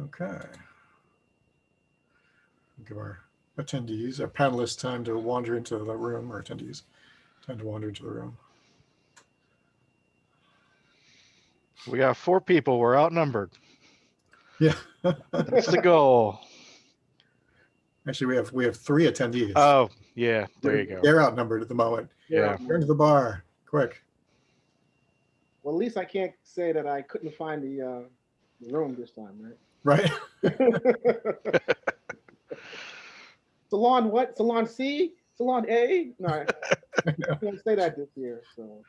Okay. Give our attendees, our panelists, time to wander into the room, or attendees, time to wander into the room. We got 4 people. We're outnumbered. Yeah. That's the goal. Actually, we have 3 attendees. Oh, yeah. There you go. They're outnumbered at the moment. Yeah. Turn to the bar, quick. Well, at least I can't say that I couldn't find the room this time, Right. Salon what? Salon C? Salon A? No, I can't say that this year. So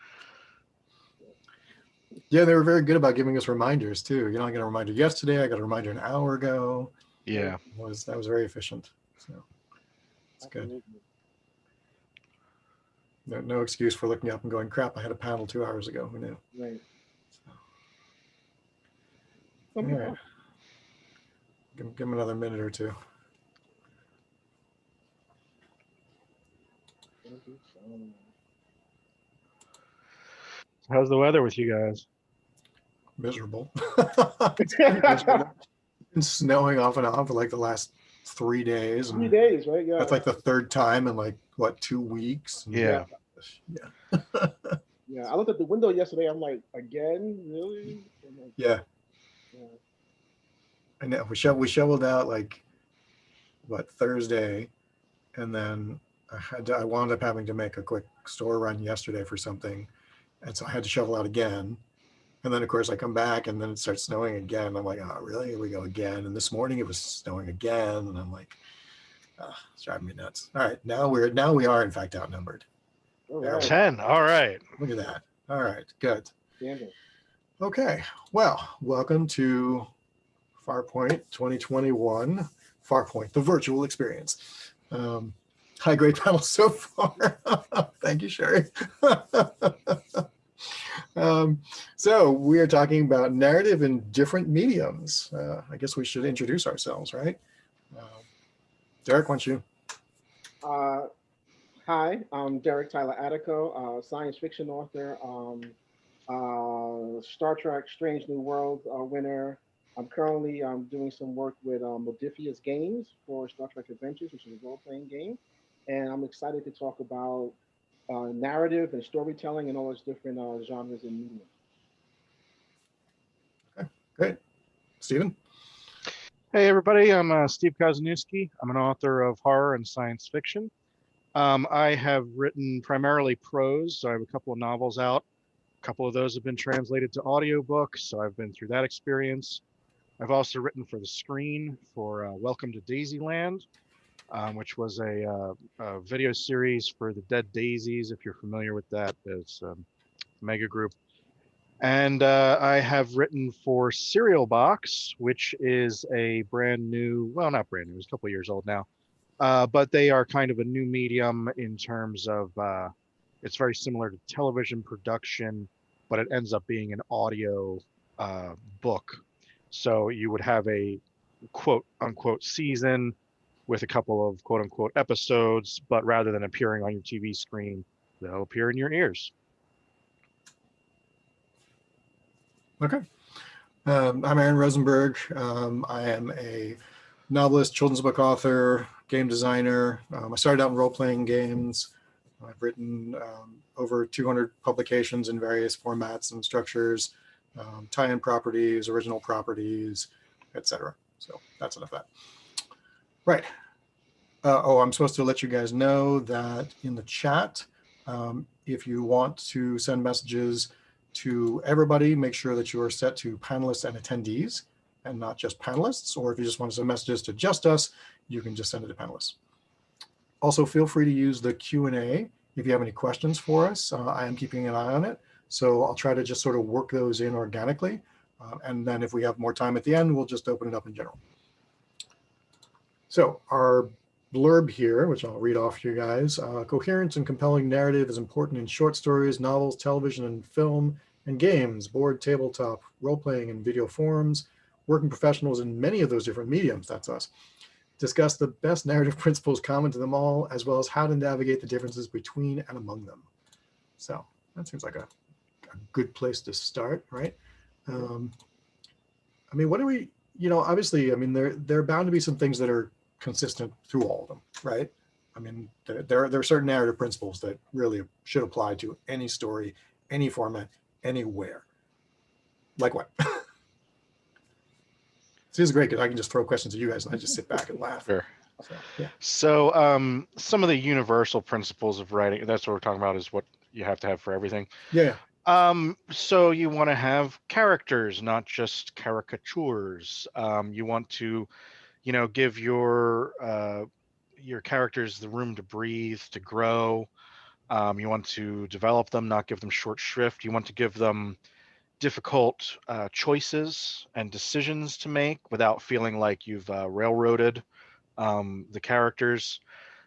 Yeah, they were very good about giving us reminders too. I got a reminder yesterday. I got a reminder an hour ago. Yeah. That was very efficient. So it's good. No excuse for looking up and going, crap, I had a panel 2 hours ago. Who knew? Right. So, all right. Give them another minute or two. How's the weather with you guys? Miserable. It's been snowing off and on for like the last 3 days. 3 days, right? Yeah. That's like the 3rd time in like, what, 2 weeks? Yeah. Yeah. Yeah. I looked at the window yesterday. I'm like, again? Really? Like, Yeah. I know. We shoveled out like, what, Thursday. And then I wound up having to make a quick store run yesterday for something. And so I had to shovel out again. And then, of course, I come back and then it starts snowing again. I'm like, oh, really? Here we go again. And this morning it was snowing again. And I'm like, it's driving me nuts. All right. Now we are, in fact, outnumbered. right. 10. All right. Look at that. All right. Good. Standard. Okay. Well, welcome to Farpoint 2021. Farpoint, the virtual experience. High grade panel so far. Thank you, Sherry. So we are talking about narrative in different mediums. I guess we should introduce ourselves, right? Derek, why don't you? Hi, I'm Derek Tyler Attico, science fiction author, Star Trek Strange New World winner. I'm currently doing some work with Modiphius Games for Star Trek Adventures, which is a role-playing game. And I'm excited to talk about narrative and storytelling and all those different genres and mediums. Okay, great. Stephen? Hey, everybody. I'm Steve Kozeniewski. I'm an author of horror and science fiction. I have written primarily prose, so I have a couple of novels out. A couple of those have been translated to audiobooks, so I've been through that experience. I've also written for the screen for Welcome to Daisyland, which was a video series for the Dead Daisies, if you're familiar with that. It's a mega group. And I have written for Serial Box, which is a brand new, well, not brand new, it's a couple of years old now. But they are kind of a new medium in terms of it's very similar to television production, but it ends up being an audio book. So you would have a quote unquote season with a couple of quote unquote episodes, but rather than appearing on your TV screen, they'll appear in your ears. Okay. I'm Aaron Rosenberg. I am a novelist, children's book author, game designer. I started out in role-playing games. I've written over 200 publications in various formats and structures, tie-in properties, original properties, etc. So that's enough of that. Right. I'm supposed to let you guys know that in the chat, if you want to send messages to everybody, make sure that you are set to panelists and attendees and not just panelists. Or if you just want to send messages to just us, you can just send it to panelists. Also, feel free to use the Q&A if you have any questions for us. I am keeping an eye on it. So I'll try to just sort of work those in organically. And then if we have more time at the end, we'll just open it up in general. So our blurb here, which I'll read off to you guys. Coherent and compelling narrative is important in short stories, novels, television and film, and games, board, tabletop, role-playing, and video forums. Working professionals in many of those different mediums, that's us. Discuss the best narrative principles common to them all, as well as how to navigate the differences between and among them. So that seems like a good place to start, right? I mean, what do we, obviously, I mean, there are bound to be some things that are consistent through all of them, right? I mean, there are certain narrative principles that really should apply to any story, any format, anywhere. Like what? This is great because I can just throw questions at you guys and I just sit back and laugh. Sure. So, yeah. So some of the universal principles of writing, that's what we're talking about, is what you have to have for everything. Yeah. So you want to have characters, not just caricatures. You want to, give your characters the room to breathe, to grow. You want to develop them, not give them short shrift. You want to give them difficult choices and decisions to make without feeling like you've railroaded the characters.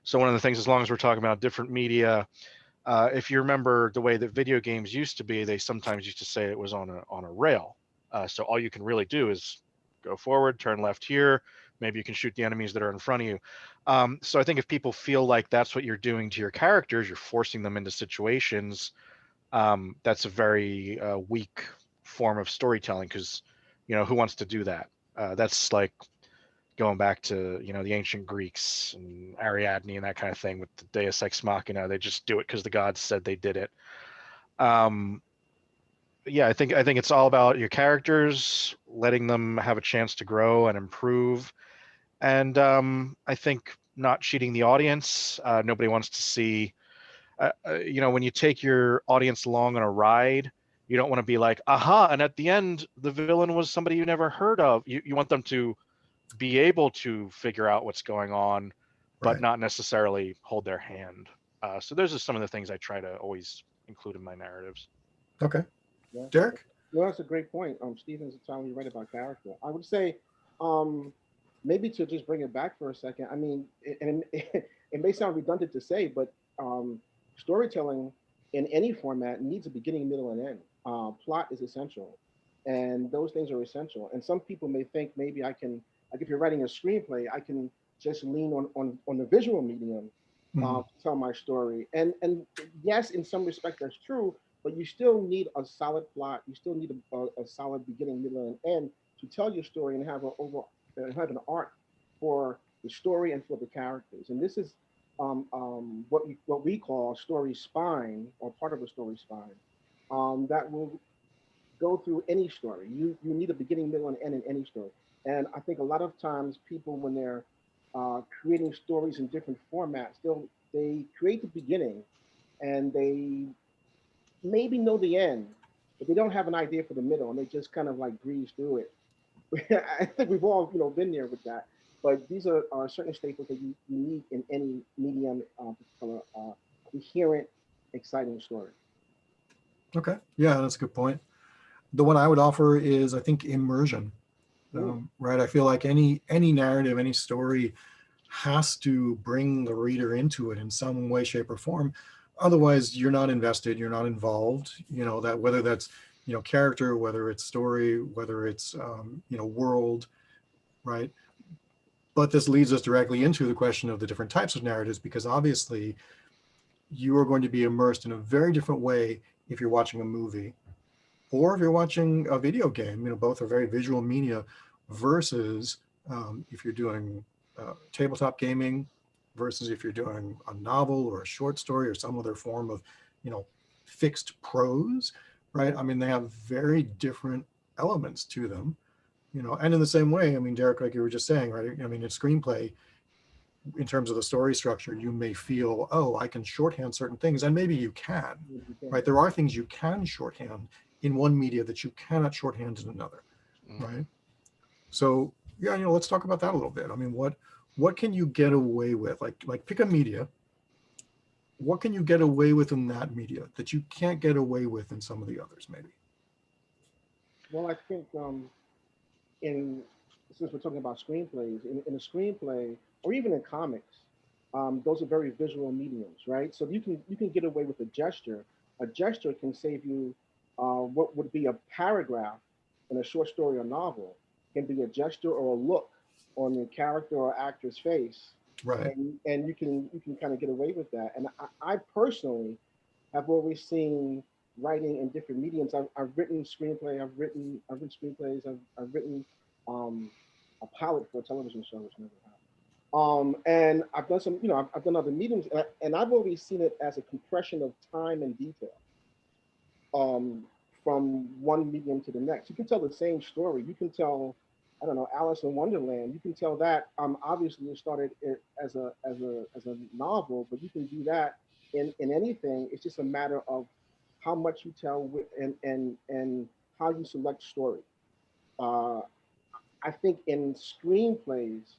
So one of the things, as long as we're talking about different media, if you remember the way that video games used to be, they sometimes used to say it was on a rail. So all you can really do is go forward, turn left here. Maybe you can shoot the enemies that are in front of you. So I think if people feel like that's what you're doing to your characters, you're forcing them into situations, that's a very weak form of storytelling, because who wants to do that? That's like going back to the ancient Greeks and Ariadne and that kind of thing with the Deus Ex Machina. They just do it because the gods said they did it. Yeah, I think it's all about your characters, letting them have a chance to grow and improve, and I think not cheating the audience. Nobody wants to see, when you take your audience along on a ride, you don't want to be like, aha, and at the end the villain was somebody you never heard of. You want them to be able to figure out what's going on, but Right. not necessarily hold their hand. So those are some of the things I try to always include in my narratives. Okay. Yeah. Derek? Well, that's a great point. Stephen's telling you right about character. I would say, um, maybe to just bring it back for a second. I mean, it may sound redundant to say, but storytelling in any format needs a beginning, middle, and end. Plot is essential, and those things are essential. And some people may think maybe I can, like, if you're writing a screenplay, I can just lean on the visual medium Mhm. to tell my story. And yes, in some respect that's true, but you still need a solid plot. You still need a solid beginning, middle, and end to tell your story and have have an arc for the story and for the characters. And this is what we call story spine, or part of a story spine, that will go through any story. You need a beginning, middle, and end in any story. And I think a lot of times people, when they're creating stories in different formats, they create the beginning and they maybe know the end, but they don't have an idea for the middle, and they just kind of like breeze through it. I think we've all been there with that. But these are certain staples that you need in any medium, particular coherent, exciting story. Okay. Yeah, that's a good point. The one I would offer is, I think, immersion. Mm. Right. I feel like any narrative, any story has to bring the reader into it in some way, shape, or form. Otherwise, you're not invested, you're not involved. That whether that's character, whether it's story, whether it's world, right? But this leads us directly into the question of the different types of narratives, because obviously you are going to be immersed in a very different way if you're watching a movie or if you're watching a video game. Both are very visual media, versus if you're doing tabletop gaming, versus if you're doing a novel or a short story or some other form of fixed prose, right? I mean, they have very different elements to them, and in the same way, I mean, Derek, like you were just saying, right? I mean, in screenplay, in terms of the story structure, you may feel, oh, I can shorthand certain things, and maybe you can, right? There are things you can shorthand in one media that you cannot shorthand in another, right? So yeah, let's talk about that a little bit. I mean, what can you get away with? Like pick a media. What can you get away with in that media that you can't get away with in some of the others, maybe? Well, I think in since we're talking about screenplays, in a screenplay or even in comics, those are very visual mediums, right? So you can get away with a gesture. A gesture can save you what would be a paragraph in a short story or novel, can be a gesture or a look on the character or actor's face, Right. and you can kind of get away with that. And I personally have always seen writing in different mediums. I've written screenplay. I've written screenplays. I've written a pilot for a television show, which never happened. And I've done some, I've done other mediums, and I've always seen it as a compression of time and detail, um, from one medium to the next. You can tell the same story. You can tell, I don't know, Alice in Wonderland. You can tell that. Obviously, it started as a novel, but you can do that in anything. It's just a matter of how much you tell and how you select story. Uh, I think in screenplays,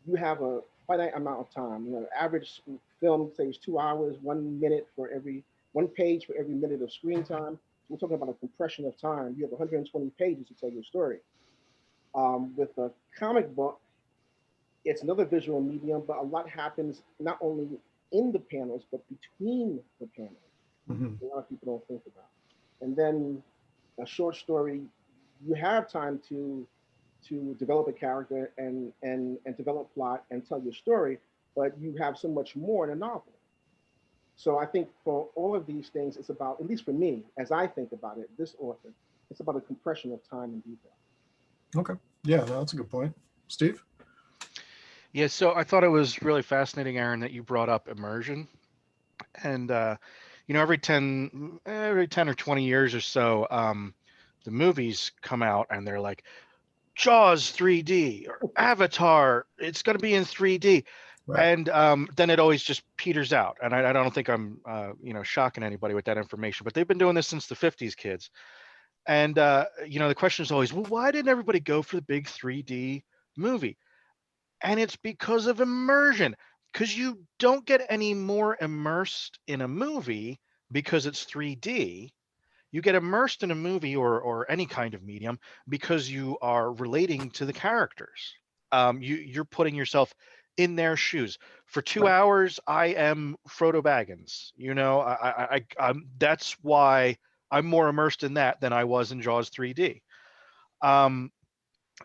you have a finite amount of time. Average film takes 2 hours, 1 minute for every 1 page for every minute of screen time. So we're talking about a compression of time. You have 120 pages to tell your story. With a comic book, it's another visual medium, but a lot happens not only in the panels, but between the panels. Mm-hmm. A lot of people don't think about. And then a short story, you have time to develop a character and develop plot and tell your story, but you have so much more in a novel. So I think for all of these things, it's about, at least for me, as I think about it, this author, it's about a compression of time and detail. Okay. Yeah, no, that's a good point. Steve? Yeah, so I thought it was really fascinating, Aaron, that you brought up immersion. And every 10 or 20 years or so, the movies come out and they're like, Jaws 3D or Avatar, it's going to be in 3D. Right. And then it always just peters out. And I don't think I'm, shocking anybody with that information, but they've been doing this since the 50s, kids. And, the question is always, well, why didn't everybody go for the big 3D movie? And it's because of immersion, because you don't get any more immersed in a movie because it's 3D. You get immersed in a movie or any kind of medium because you are relating to the characters. You're putting yourself in their shoes. For 2 hours, I am Frodo Baggins. That's why I'm more immersed in that than I was in Jaws 3D.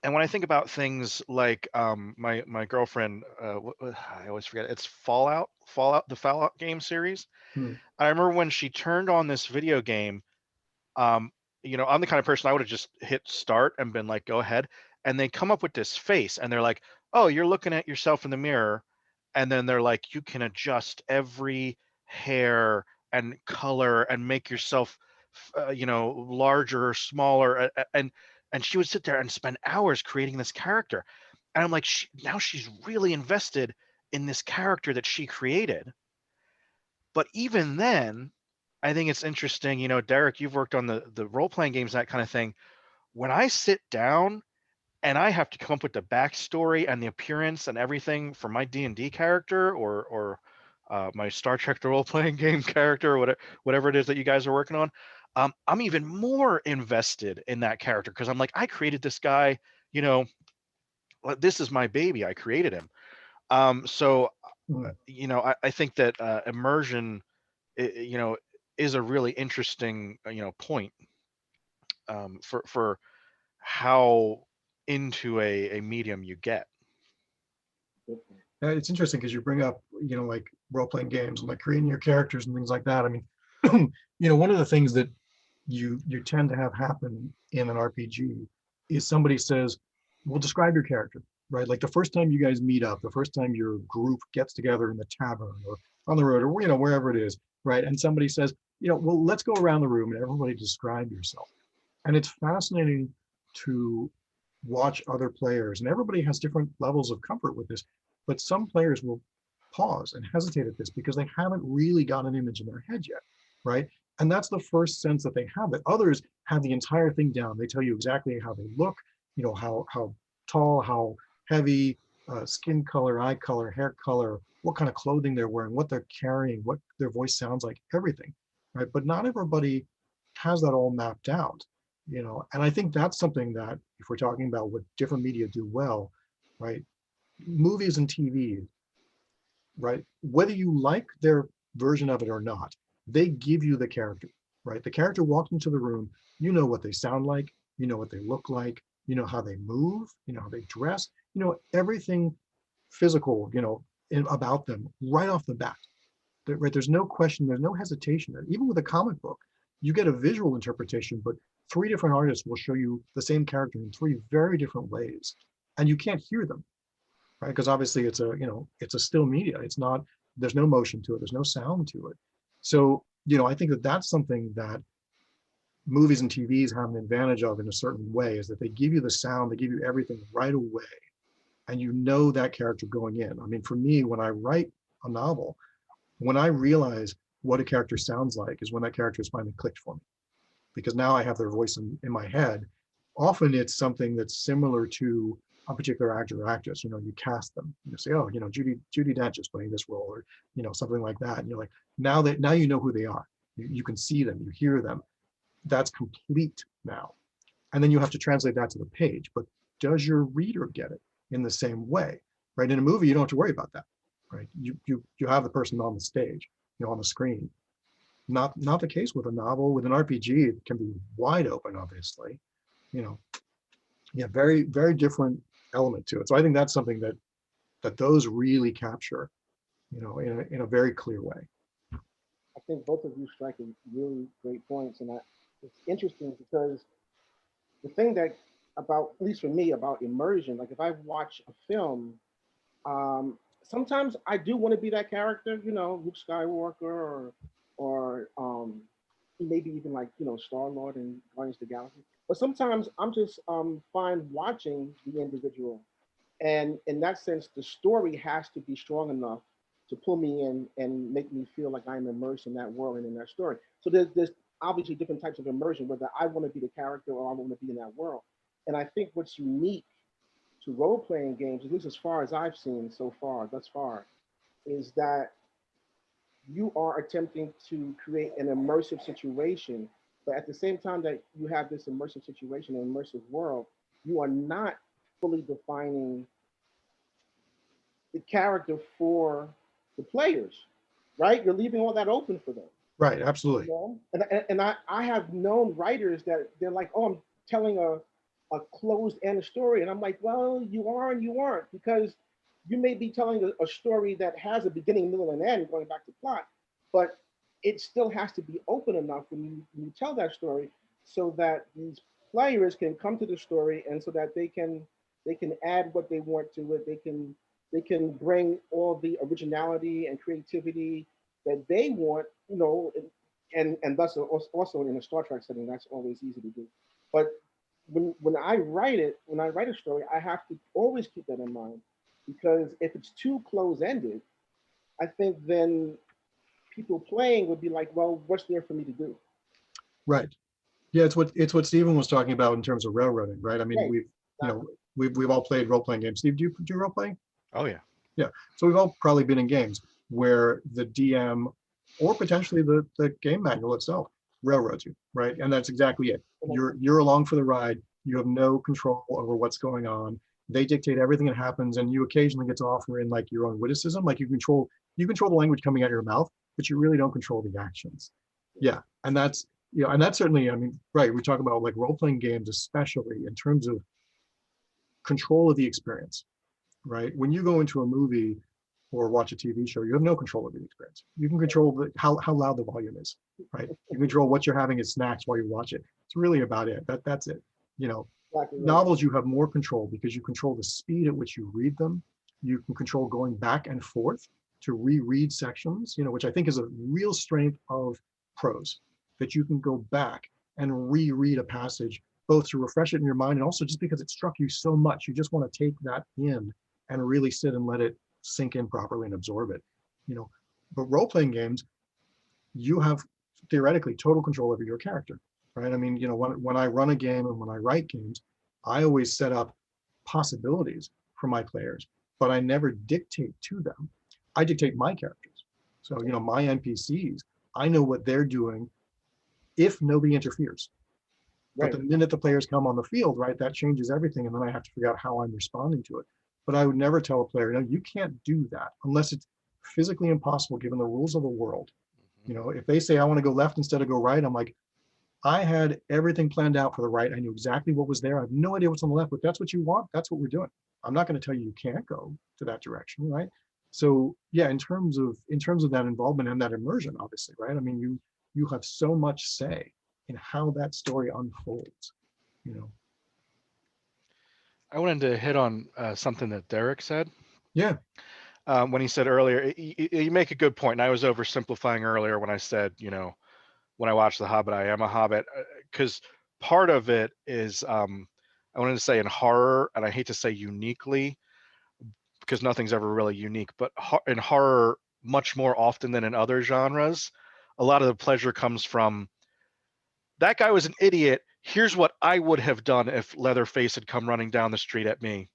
And when I think about things like my girlfriend, I always forget, it's the Fallout game series. Hmm. I remember when she turned on this video game. I'm the kind of person I would have just hit start and been like, go ahead. And they come up with this face and they're like, oh, you're looking at yourself in the mirror. And then they're like, you can adjust every hair and color and make yourself, larger or smaller. And she would sit there and spend hours creating this character. And I'm like, now she's really invested in this character that she created. But even then, I think it's interesting, Derek, you've worked on the role-playing games, that kind of thing. When I sit down and I have to come up with the backstory and the appearance and everything for my D&D character or my Star Trek the role-playing game character or whatever it is that you guys are working on, I'm even more invested in that character because I'm like, I created this guy, this is my baby. I created him. So, I think that immersion, is a really interesting, point for how into a medium you get. It's interesting because you bring up, like role-playing games and like creating your characters and things like that. I mean, one of the things that you tend to have happen in an RPG is somebody says, well, describe your character, right? Like the first time you guys meet up, the first time your group gets together in the tavern or on the road or, wherever it is, right? And somebody says, well, let's go around the room and everybody describe yourself. And it's fascinating to watch other players, and everybody has different levels of comfort with this, but some players will pause and hesitate at this because they haven't really got an image in their head yet, right? And that's the first sense that they have it. Others have the entire thing down. They tell you exactly how they look, how tall, how heavy, skin color, eye color, hair color, what kind of clothing they're wearing, what they're carrying, what their voice sounds like, everything, right? But not everybody has that all mapped out, and I think that's something that if we're talking about what different media do well, right? Movies and TV, right? Whether you like their version of it or not, they give you the character, right? The character walks into the room, you know what they sound like, you know what they look like, you know how they move, you know how they dress, everything physical, about them right off the bat. Right? There's no question, there's no hesitation. Even with a comic book, you get a visual interpretation, but 3 different artists will show you the same character in 3 very different ways, and you can't hear them, right? Because obviously it's a, it's a still media. It's not, there's no motion to it. There's no sound to it. So, I think that that's something that movies and TVs have an advantage of in a certain way, is that they give you the sound, they give you everything right away. And that character going in. I mean, for me, when I write a novel, when I realize what a character sounds like is when that character is finally clicked for me. Because now I have their voice in my head. Often it's something that's similar to a particular actor or actress. You cast them. You say, oh, Judi Dench is playing this role, or something like that. And you're like, now you know who they are. You can see them, you hear them. That's complete now. And then you have to translate that to the page. But does your reader get it in the same way? Right? In a movie, you don't have to worry about that. Right? You have the person on the stage, on the screen. Not the case with a novel. With an RPG, it can be wide open, obviously. Very, very different element to it. So I think that's something that those really capture, in a very clear way. I think both of you strike really great points, and it's interesting because the thing that about, at least for me, about immersion, like if I watch a film, sometimes I do want to be that character, Luke Skywalker, or maybe even like Star-Lord and Guardians of the Galaxy. But sometimes I'm just fine watching the individual, and in that sense, the story has to be strong enough to pull me in and make me feel like I'm immersed in that world and in that story. So there's obviously different types of immersion, whether I want to be the character or I want to be in that world. And I think what's unique to role-playing games, at least as far as I've seen thus far, is that you are attempting to create an immersive situation, but at the same time that you have this immersive situation, an immersive world, you are not fully defining the character for the players, right? You're leaving all that open for them. Right, absolutely. And I have known writers that they're like, oh, I'm telling a closed end story. And I'm like, well, you are and you aren't, because you may be telling a story that has a beginning, middle, and end, going back to plot, but it still has to be open enough when you tell that story, so that these players can come to the story, and so that they can add what they want to it. They can bring all the originality and creativity that they want, and thus also in a Star Trek setting, that's always easy to do. But when I write a story, I have to always keep that in mind, because if it's too close-ended, I think then people playing would be like, well, what's there for me to do? Right. Yeah, it's what Stephen was talking about in terms of railroading, right? I mean, Right. we've all played role-playing games. Steve, do you do role-playing? Oh yeah. Yeah. So we've all probably been in games where the DM or potentially the game manual itself railroads you, right? And that's exactly it. You're along for the ride. You have no control over what's going on. They dictate everything that happens, and you occasionally get to offer in like your own witticism. Like you control the language coming out of your mouth, but you really don't control the actions. Yeah. And that's certainly, I mean, right. We talk about like role-playing games, especially in terms of control of the experience, right? When you go into a movie or watch a TV show, you have no control over the experience. You can control how loud the volume is, right? You control what you're having as snacks while you watch it. It's really about it. That's it. Exactly right. Novels, you have more control because you control the speed at which you read them. You can control going back and forth to reread sections, which I think is a real strength of prose, that you can go back and reread a passage, both to refresh it in your mind and also just because it struck you so much. You just want to take that in and really sit and let it sink in properly and absorb it. But role-playing games, you have theoretically total control over your character, right? I mean, when I run a game and when I write games, I always set up possibilities for my players, but I never dictate to them. I dictate my characters. So, my NPCs, I know what they're doing if nobody interferes. But the minute the players come on the field, right, that changes everything. And then I have to figure out how I'm responding to it. But I would never tell a player, no, you can't do that unless it's physically impossible given the rules of the world. If they say I want to go left instead of go right, I'm like, I had everything planned out for the right. I knew exactly what was there. I have no idea what's on the left, but that's what you want. That's what we're doing. I'm not going to tell you can't go to that direction, right? So yeah, in terms of that involvement and that immersion, obviously, right? I mean, you have so much say in how that story unfolds, you know. I wanted to hit on something that Derek said. Yeah. When he said earlier, you make a good point. And I was oversimplifying earlier when I said, you know, when I watch The Hobbit, I am a Hobbit, because part of it is, I wanted to say in horror, and I hate to say uniquely, because nothing's ever really unique, but in horror, much more often than in other genres, a lot of the pleasure comes from, that guy was an idiot. Here's what I would have done if Leatherface had come running down the street at me.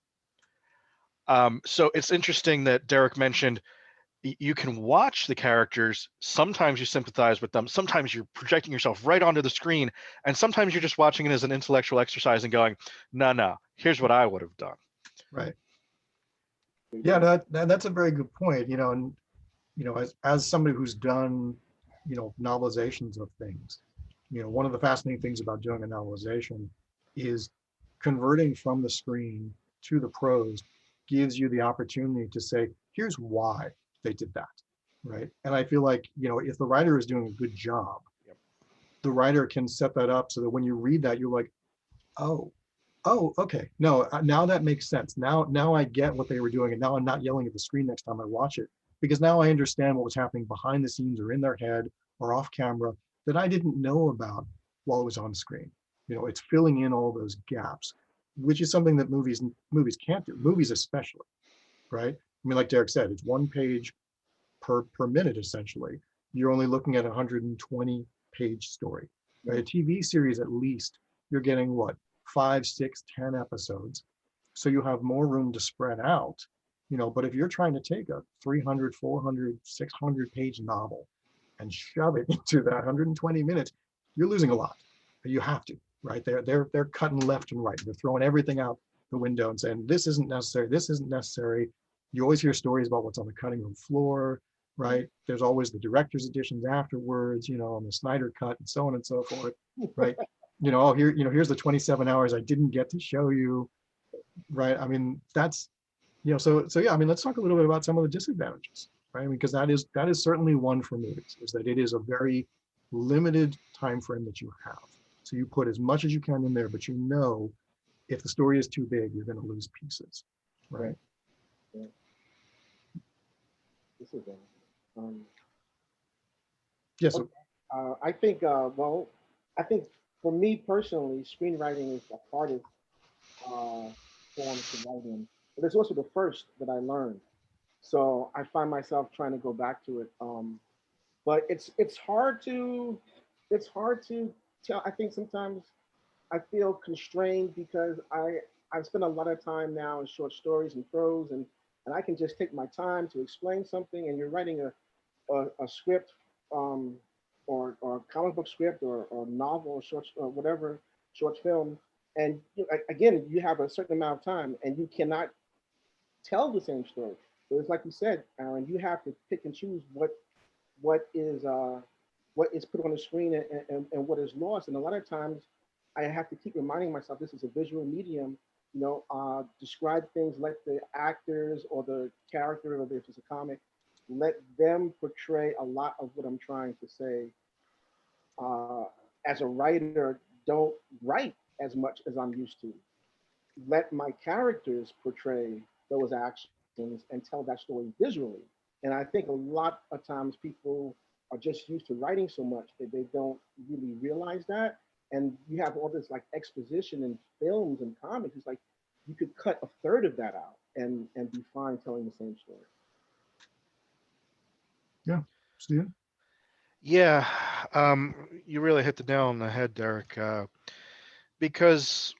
So it's interesting that Derek mentioned you can watch the characters. Sometimes you sympathize with them. Sometimes you're projecting yourself right onto the screen. And sometimes you're just watching it as an intellectual exercise and going, no, here's what I would have done. Right. Yeah, that's a very good point. You know, and you know, as somebody who's done, you know, novelizations of things, you know, one of the fascinating things about doing a novelization is converting from the screen to the prose gives you the opportunity to say, here's why they did that, right? And I feel like, you know, if the writer is doing a good job, Yep. the writer can set that up so that when you read that, you're like, oh, okay, no, now that makes sense. Now I get what they were doing, and now I'm not yelling at the screen next time I watch it, because now I understand what was happening behind the scenes or in their head or off camera that I didn't know about while it was on screen. You know, it's filling in all those gaps, which is something that movies can't do. Movies especially, right? I mean, like Derek said, it's one page per minute essentially. You're only looking at a 120-page story. Right? A TV series, at least, you're getting what, 5, 6, 10 episodes. So you have more room to spread out, you know, but if you're trying to take a 300, 400, 600-page novel and shove it into that 120 minutes, you're losing a lot. You have to, right? They're cutting left and right. They're throwing everything out the window and saying, this isn't necessary, this isn't necessary. You always hear stories about what's on the cutting room floor, right? There's always the director's editions afterwards, you know, on the Snyder cut and so on and so forth, right? You know, oh, here, you know, here's the 27 hours I didn't get to show you, right? I mean, that's, you know, so yeah, I mean, let's talk a little bit about some of the disadvantages, right? I mean, because that is certainly one for movies, is that it is a very limited time frame that you have. So you put as much as you can in there, but you know, if the story is too big, you're going to lose pieces, right? Yeah. This is Yes. Yeah, so, I think, well, I think for me personally, screenwriting is the hardest form to write in, but it's also the first that I learned. So I find myself trying to go back to it. But it's hard to tell. I think sometimes I feel constrained because I've spent a lot of time now in short stories and prose, and I can just take my time to explain something. And you're writing a script, um, or comic book script, or novel, or short, or whatever, short film, and again, you have a certain amount of time, and you cannot tell the same story. So it's like you said, Aaron, you have to pick and choose what is put on the screen, and what is lost. And a lot of times, I have to keep reminding myself this is a visual medium. You know, describe things, let the actors or the character, or if it's a comic, let them portray a lot of what I'm trying to say. Uh, as a writer, don't write as much as I'm used to. Let my characters portray those actions and tell that story visually. And I think a lot of times people are just used to writing so much that they don't really realize that. And you have all this like exposition in films and comics. It's like you could cut a third of that out and be fine telling the same story. yeah, Steven? Yeah, you really hit the nail on the head, Derek, because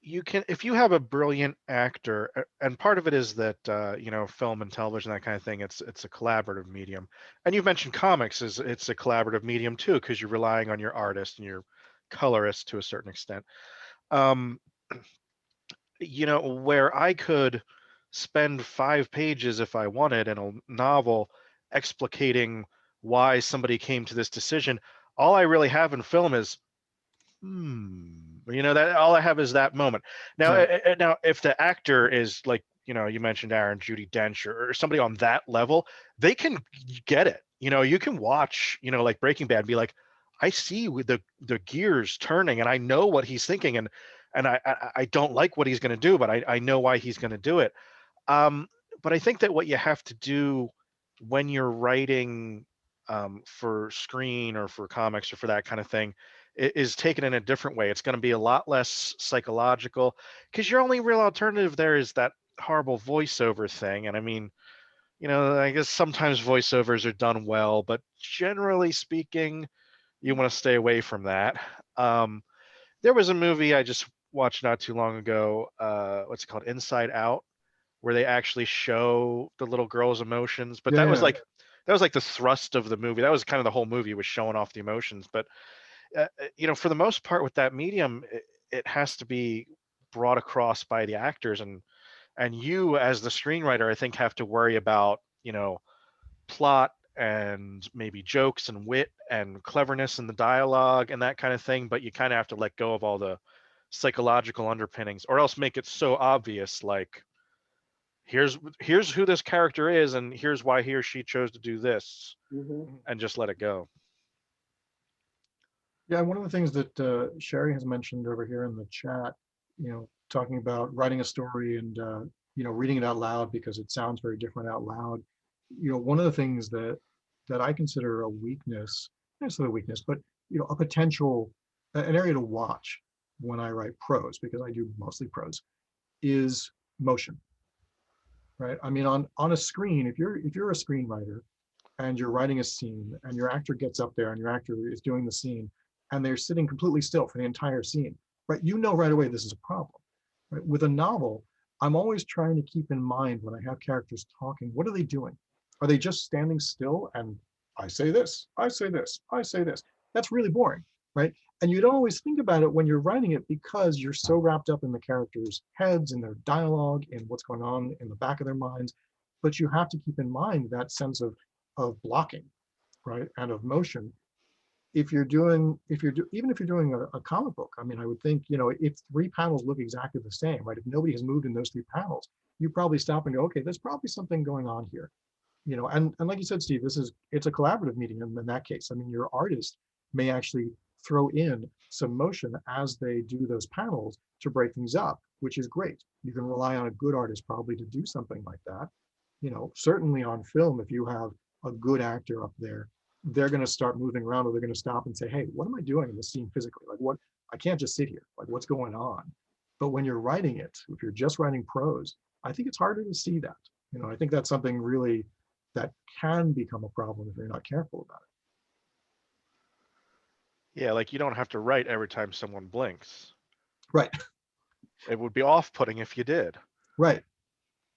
you can, if you have a brilliant actor, and part of it is that you know, film and television, that kind of thing, it's a collaborative medium. And you've mentioned comics is it's a collaborative medium too, because you're relying on your artist and your colorist to a certain extent. Um, you know, where I could spend 5 pages if I wanted in a novel explicating why somebody came to this decision. All I really have in film is, you know, that all I have is that moment. Now, Right. now, if the actor is like, you know, you mentioned Aaron, Judi Dench, or somebody on that level, they can get it. You know, you can watch, you know, like Breaking Bad, and be like, I see with the gears turning, and I know what he's thinking, and I don't like what he's going to do, but I know why he's going to do it. Um, but I think that what you have to do when you're writing for screen or for comics or for that kind of thing is take it in a different way. It's going to be a lot less psychological because your only real alternative there is that horrible voiceover thing. And I mean, I guess sometimes voiceovers are done well, but generally speaking, you want to stay away from that. There was a movie I just watched not too long ago. What's it called? Inside Out, where they actually show the little girl's emotions. But Yeah, that was yeah. like the thrust of the movie. That was kind of the whole movie, was showing off the emotions. But for the most part with that medium, it has to be brought across by the actors, and you as the screenwriter, I think, have to worry about plot and maybe jokes and wit and cleverness in the dialogue and that kind of thing, but you kind of have to let go of all the psychological underpinnings, or else make it so obvious, like here's who this character is and here's why he or she chose to do this, and just let it go. Yeah, one of the things that Sherry has mentioned over here in the chat, talking about writing a story and reading it out loud because it sounds very different out loud. One of the things that I consider a weakness, not necessarily a weakness, but a potential, an area to watch when I write prose, because I do mostly prose, is motion. Right? I mean, on a screen, if you're a screenwriter and you're writing a scene and your actor gets up there and your actor is doing the scene and they're sitting completely still for the entire scene, right? Right away this is a problem. Right? With a novel, I'm always trying to keep in mind when I have characters talking, what are they doing? Are they just standing still and I say this, I say this, I say this? That's really boring, right? And you don't always think about it when you're writing it because you're so wrapped up in the characters' heads and their dialogue and what's going on in the back of their minds. But you have to keep in mind that sense of blocking, right, and of motion. Even if you're doing a comic book, I mean, I would think, if three panels look exactly the same, right, if nobody has moved in those three panels, you probably stop and go, okay, there's probably something going on here, and like you said, Steve, it's a collaborative medium in that case. I mean, your artist may actually throw in some motion as they do those panels to break things up, which is great. You can rely on a good artist probably to do something like that. Certainly on film, if you have a good actor up there, they're going to start moving around, or they're going to stop and say, hey, what am I doing in this scene physically? Like, what, I can't just sit here, like, what's going on? But when you're writing it, if you're just writing prose, I think it's harder to see that. I think that's something really that can become a problem if you're not careful about it. Yeah, like you don't have to write every time someone blinks. Right. It would be off-putting if you did. Right.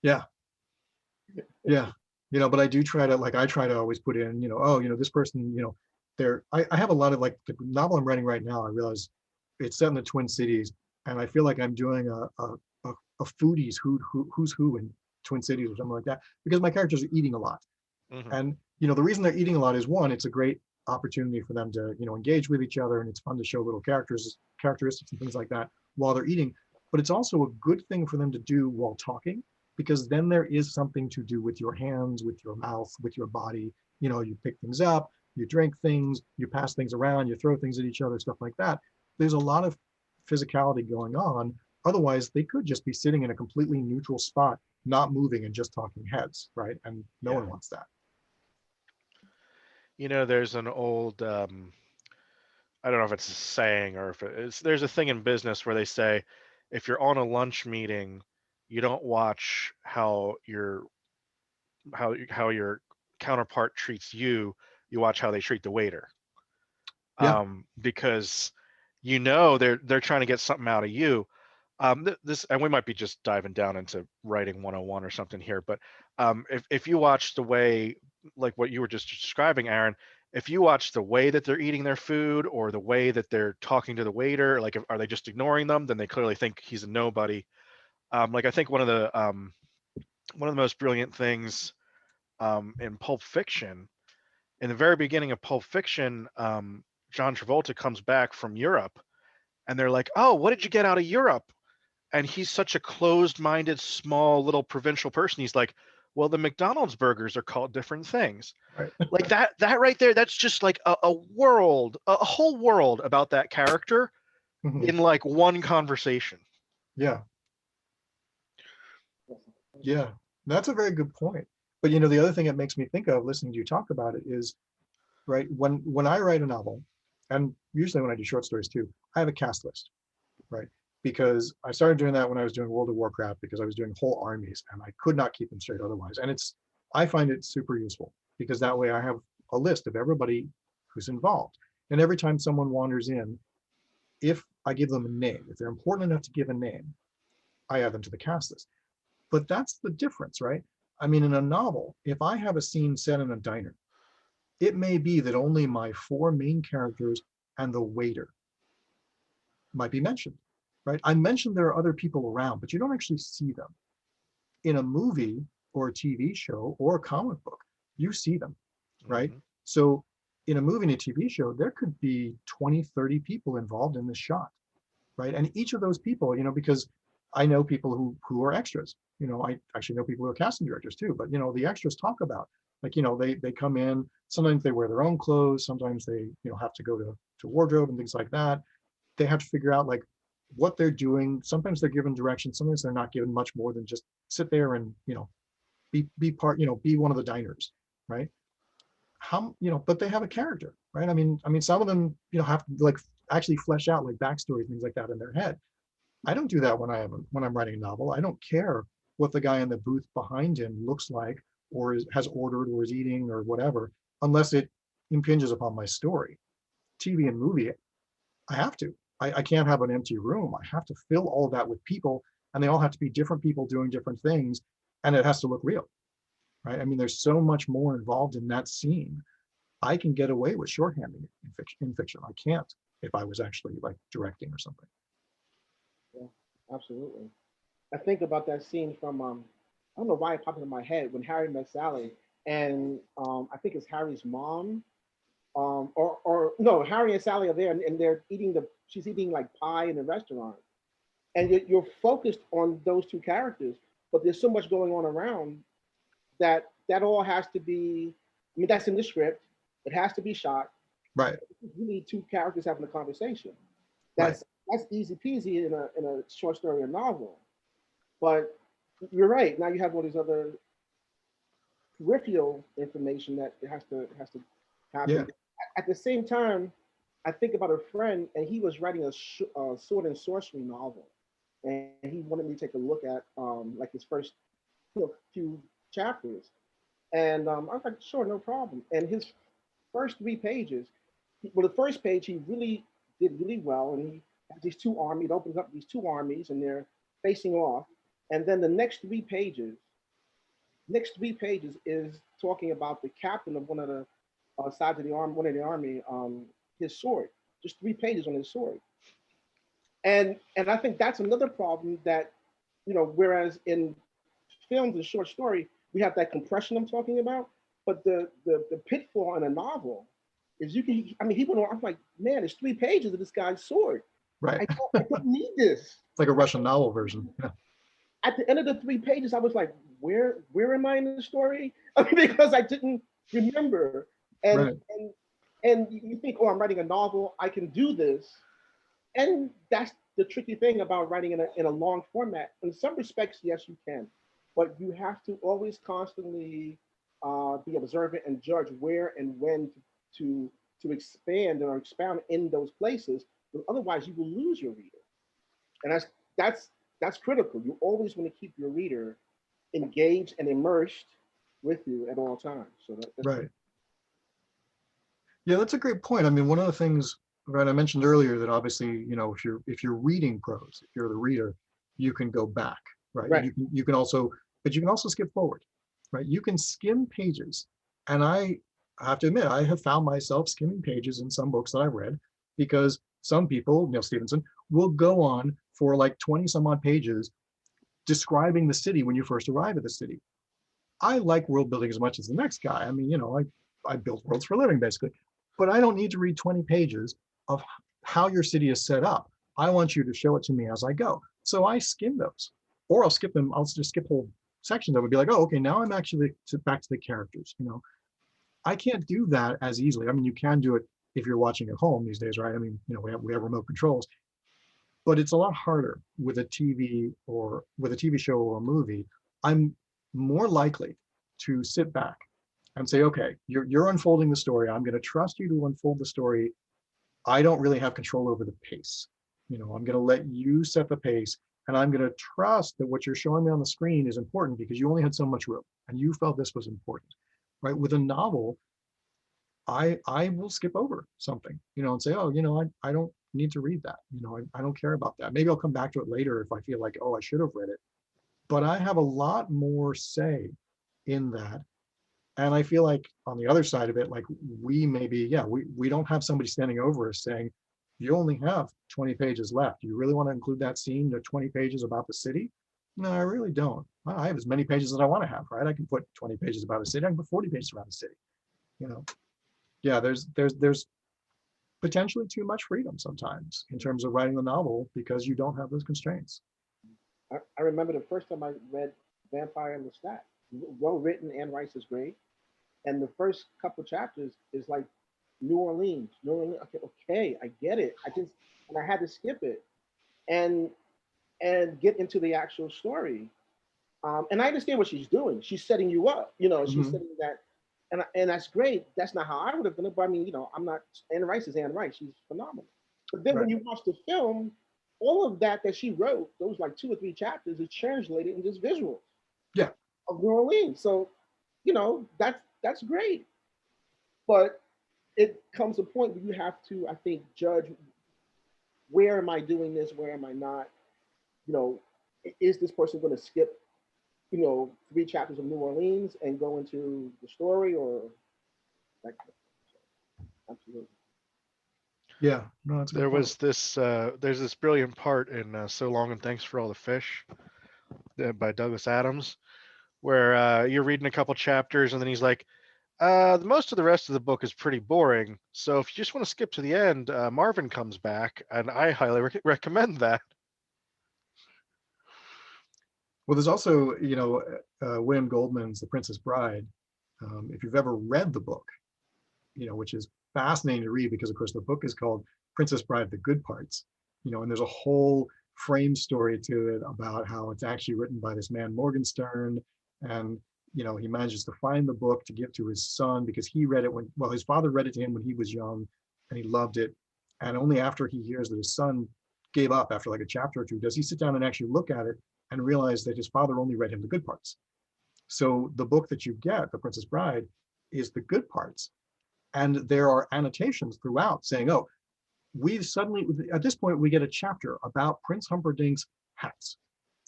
Yeah. Yeah. But I do try to always put in, this person, I have a lot of, like, the novel I'm writing right now, I realize it's set in the Twin Cities, and I feel like I'm doing a foodies who's who in Twin Cities or something like that, because my characters are eating a lot. And the reason they're eating a lot is, one, it's a great opportunity for them to engage with each other, and it's fun to show little characteristics and things like that while they're eating. But it's also a good thing for them to do while talking, because then there is something to do with your hands, with your mouth, with your body. You pick things up, you drink things, you pass things around, you throw things at each other, stuff like that. There's a lot of physicality going on. Otherwise, they could just be sitting in a completely neutral spot, not moving and just talking heads, right? And no one wants that. There's an old, I don't know if it's a saying or if there's a thing in business where they say, if you're on a lunch meeting, you don't watch how your counterpart treats you. You watch how they treat the waiter. Yeah. Because they're trying to get something out of you. This, and we might be just diving down into writing 101 or something here, but if you watch the way, like what you were just describing, Aaron, if you watch the way that they're eating their food or the way that they're talking to the waiter, like, are they just ignoring them? Then they clearly think he's a nobody. Like, I think one of the most brilliant things in Pulp Fiction, in the very beginning of Pulp Fiction, John Travolta comes back from Europe, and they're like, "Oh, what did you get out of Europe?" And he's such a closed-minded, small, little provincial person. He's like, Well, the McDonald's burgers are called different things. Right. Like that right there, that's just like a world, a whole world about that character Mhm. in like one conversation. Yeah. Yeah, that's a very good point. But the other thing it makes me think of listening to you talk about it is, right, when I write a novel, and usually when I do short stories too, I have a cast list, right? Because I started doing that when I was doing World of Warcraft, because I was doing whole armies and I could not keep them straight otherwise. And I find it super useful because that way I have a list of everybody who's involved. And every time someone wanders in, if I give them a name, if they're important enough to give a name, I add them to the cast list. But that's the difference, right? I mean, in a novel, if I have a scene set in a diner, it may be that only my 4 main characters and the waiter might be mentioned, right? I mentioned there are other people around, but you don't actually see them. In a movie or a TV show or a comic book, you see them, right? Mhm. So in a movie and a TV show, there could be 20, 30 people involved in the shot, right? And each of those people, because I know people who are extras. I actually know people who are casting directors too. But the extras talk about, like, they come in. Sometimes they wear their own clothes. Sometimes they have to go to wardrobe and things like that. They have to figure out like what they're doing. Sometimes they're given direction. Sometimes they're not given much more than just sit there and be part. Be one of the diners, right? But they have a character, right? I mean, some of them have to like actually flesh out like backstories, things like that in their head. I don't do that when I'm writing a novel. I don't care what the guy in the booth behind him looks like, or has ordered, or is eating, or whatever, unless it impinges upon my story. TV and movie, I have to. I can't have an empty room. I have to fill all that with people, and they all have to be different people doing different things, and it has to look real, right? I mean, there's so much more involved in that scene. I can get away with shorthanding it in fiction. I can't if I was actually like directing or something. Yeah, absolutely. I think about that scene from I don't know why it popped into my head when Harry met Sally, and I think it's Harry's mom, or no, Harry and Sally are there, and they're eating she's eating like pie in the restaurant, and you're focused on those two characters, but there's so much going on around that all has to be. I mean, that's in the script. It has to be shot. Right, You need two characters having a conversation. right. That's easy peasy in a short story or novel. But you're right. Now you have all these other peripheral information that has to Yeah, happen. At the same time, I think about a friend, and he was writing a sword and sorcery novel, and he wanted me to take a look at like his first few chapters, and I was like, sure, no problem. And his first 3 pages, well, the first page he really did really well, and he has these two armies. It opens up these two armies, and they're facing off, and then the next 3 pages is talking about the captain of one of the sides of the army, one of the army, his sword. Just 3 pages on his sword, and I think that's another problem that whereas in films and short story we have that compression I'm talking about, but the pitfall in a novel is you can. I mean, he went on. I'm like, man, it's 3 pages of this guy's sword. right. I don't need this. It's like a Russian novel version. Yeah, At the end of the 3 pages, I was like, where am I in the story? I mean, because I didn't remember. And right. and and you think, oh, I'm writing a novel, I can do this. And that's the tricky thing about writing in a long format. In some respects, yes, you can, but you have to always constantly be observant and judge where and when to expand or expound in those places. But otherwise, you will lose your reader, and that's that's critical. You always want to keep your reader engaged and immersed with you at all times. So that's Right. Yeah, that's a great point. I mean, one of the things, right, I mentioned earlier that obviously, if you're reading prose, if you're the reader, you can go back, right? right. You can also, but you can also skip forward, right? You can skim pages. And I have to admit, I have found myself skimming pages in some books that I've read, because some people, Neil Stephenson, will go on for like 20 some odd pages describing the city when you first arrive at the city. I like world building as much as the next guy. I mean, I build worlds for a living, basically. But I don't need to read 20 pages of how your city is set up. I want you to show it to me as I go. So I skim those, or I'll skip them. I'll just skip whole sections, I would be like, oh, okay, now I'm actually back to the characters. I can't do that as easily. I mean, you can do it if you're watching at home these days, right? I mean, we have remote controls, but it's a lot harder with a TV or with a TV show or a movie. I'm more likely to sit back and say, okay, you're unfolding the story. I'm going to trust you to unfold the story. I don't really have control over the pace. I'm going to let you set the pace, and I'm going to trust that what you're showing me on the screen is important because you only had so much room and you felt this was important, right? With a novel, I will skip over something, and say, oh, I don't need to read that. I don't care about that. Maybe I'll come back to it later if I feel like, oh, I should have read it. But I have a lot more say in that. And I feel like on the other side of it, like we don't have somebody standing over us saying, you only have 20 pages left. You really want to include that scene, the 20 pages about the city? No, I really don't. I have as many pages as I want to have, right? I can put 20 pages about a city. I can put 40 pages about a city. Yeah, there's potentially too much freedom sometimes in terms of writing the novel because you don't have those constraints. I remember the first time I read Vampire and the Stat. Well written, Anne Rice is great. And the first couple chapters is like New Orleans. Okay, I get it. And I had to skip it and get into the actual story. And I understand what she's doing. She's setting you up. She's setting that, and that's great. That's not how I would have done it. But I mean, I'm not. Anne Rice is Anne Rice. She's phenomenal. But then when you watch the film, all of that she wrote, those like 2 or 3 chapters, is translated in just visuals. Yeah. Of New Orleans. So, that's great. But it comes a point where you have to, I think, judge, where am I doing this? Where am I not? Is this person going to skip, 3 chapters of New Orleans and go into the story, or that kind of absolutely. Yeah, no, that's There was this, there's this brilliant part in So Long and Thanks for All the Fish by Douglas Adams, where you're reading a couple chapters and then he's like, most of the rest of the book is pretty boring. So if you just want to skip to the end, Marvin comes back, and I highly recommend that. Well, there's also, William Goldman's The Princess Bride. If you've ever read the book, which is fascinating to read because, of course, the book is called Princess Bride, The Good Parts, and there's a whole frame story to it about how it's actually written by this man, Morgenstern, and he manages to find the book to give to his son because he read it his father read it to him when he was young and he loved it. And only after he hears that his son gave up after like a chapter or two, does he sit down and actually look at it and realize that his father only read him the good parts. So the book that you get, The Princess Bride, is the good parts. And there are annotations throughout saying, oh, we suddenly, at this point, we get a chapter about Prince Humperdinck's hats,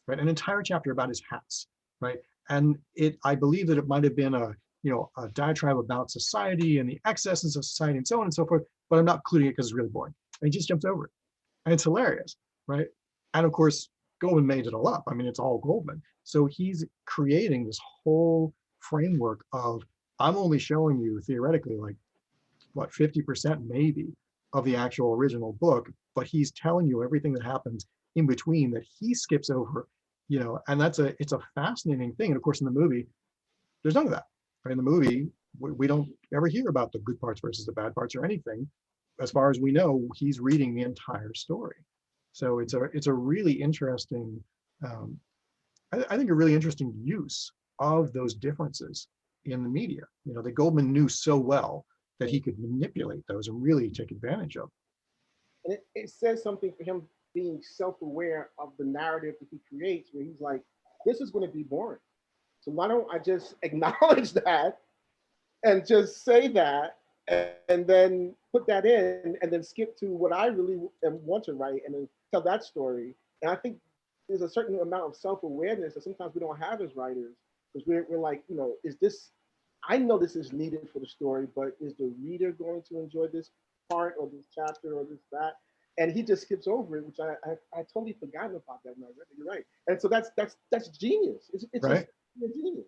right? An entire chapter about his hats, right? And I believe that it might have been a diatribe about society and the excesses of society and so on and so forth, but I'm not including it because it's really boring. And he just jumps over it. And it's hilarious, right? And of course, Goldman made it all up. I mean, it's all Goldman. So he's creating this whole framework of, I'm only showing you theoretically like, 50% maybe of the actual original book, but he's telling you everything that happens in between that he skips over, and it's a fascinating thing. And of course, in the movie, there's none of that. Right? In the movie, we don't ever hear about the good parts versus the bad parts or anything. As far as we know, he's reading the entire story. So it's a really interesting, I think a really interesting use of those differences in the media, that Goldman knew so well that he could manipulate those and really take advantage of. And it says something for him being self-aware of the narrative that he creates, where he's like, this is going to be boring. So why don't I just acknowledge that and just say that and then put that in and then skip to what I really want to write and then tell that story. And I think there's a certain amount of self-awareness that sometimes we don't have as writers, because we're like, is this, I know this is needed for the story, but is the reader going to enjoy this part or this chapter or this, that? And he just skips over it, which I totally forgotten about that when I read it. You're right. And so that's genius. It's right. Just genius,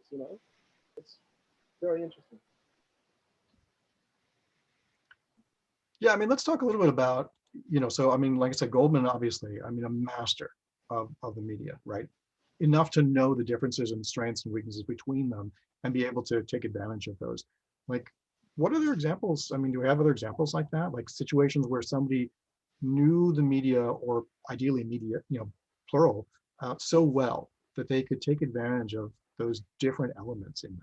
It's very interesting. Yeah, I mean, let's talk a little bit about, so I mean, like I said, Goldman, obviously, I mean, a master of the media, right? enough to know the differences and strengths and weaknesses between them and be able to take advantage of those. Like, what other examples? I mean, do we have other examples like that? Like situations where somebody knew the media, or ideally media, plural, so well that they could take advantage of those different elements in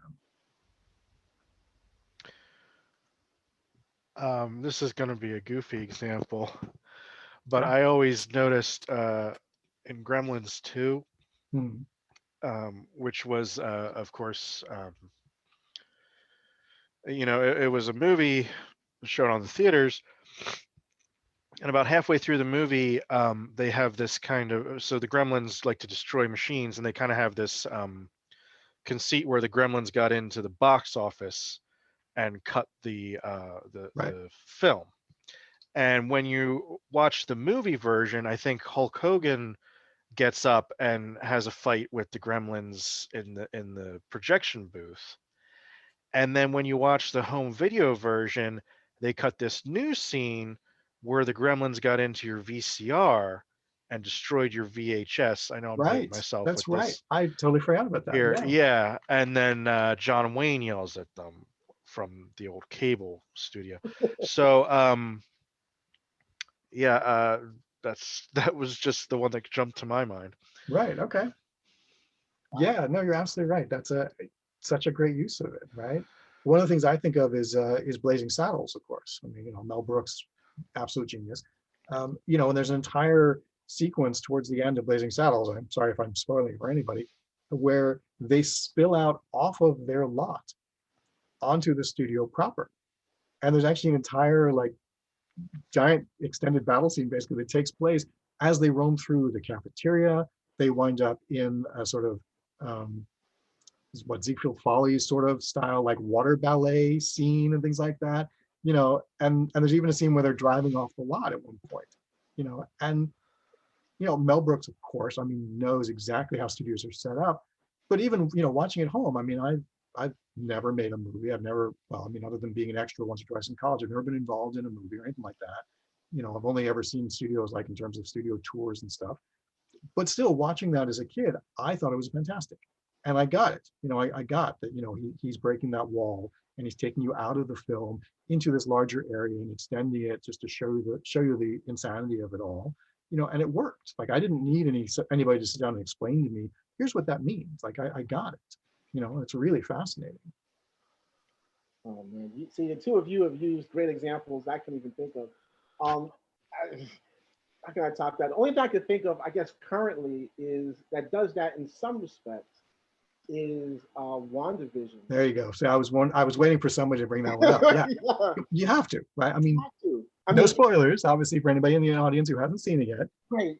them. This is going to be a goofy example, but Ah. I always noticed in Gremlins 2, Hmm. which was, of course, it was a movie shown on the theaters, and about halfway through the movie, they have this kind of, so the Gremlins like to destroy machines, and they kind of have this conceit where the Gremlins got into the box office and cut the Right. film. And when you watch the movie version, I think Hulk Hogan gets up and has a fight with the Gremlins in the projection booth. And then when you watch the home video version, they cut this new scene where the Gremlins got into your VCR and destroyed your VHS. I know I'm dating Right. myself with That's right. this I totally forgot about that. here. Yeah. Yeah. And then John Wayne yells at them from the old cable studio. So yeah, that was just the one that jumped to my mind. Right. Okay. Yeah. No, you're absolutely right. That's such a great use of it. Right. One of the things I think of is Blazing Saddles, of course. I mean, Mel Brooks, absolute genius. And there's an entire sequence towards the end of Blazing Saddles. I'm sorry if I'm spoiling it for anybody, where they spill out off of their lot onto the studio proper. And there's actually an entire like giant extended battle scene basically that takes place as they roam through the cafeteria. They wind up in a sort of what Ziegfeld Follies sort of style, like water ballet scene and things like that. And there's even a scene where they're driving off the lot at one point. And Mel Brooks, of course, I mean, knows exactly how studios are set up. But even watching at home, I mean, I've never made a movie. I've never, well, I mean, other than being an extra once or twice in college, I've never been involved in a movie or anything like that. I've only ever seen studios like in terms of studio tours and stuff. But still, watching that as a kid, I thought it was fantastic, and I got it. I got that. He's breaking that wall and he's taking you out of the film into this larger area and extending it just to show you the insanity of it all. And it worked. Like I didn't need anybody to sit down and explain to me, here's what that means. Like I got it. It's really fascinating. Oh man, you see, the two of you have used great examples I can even think of. I, how can I top that? The only thing I could think of, I guess, currently is that does that in some respects is WandaVision. There you go. So I was waiting for somebody to bring that one up. Yeah, yeah. You have to, right? I mean, no spoilers, obviously, for anybody in the audience who hasn't seen it yet. Right,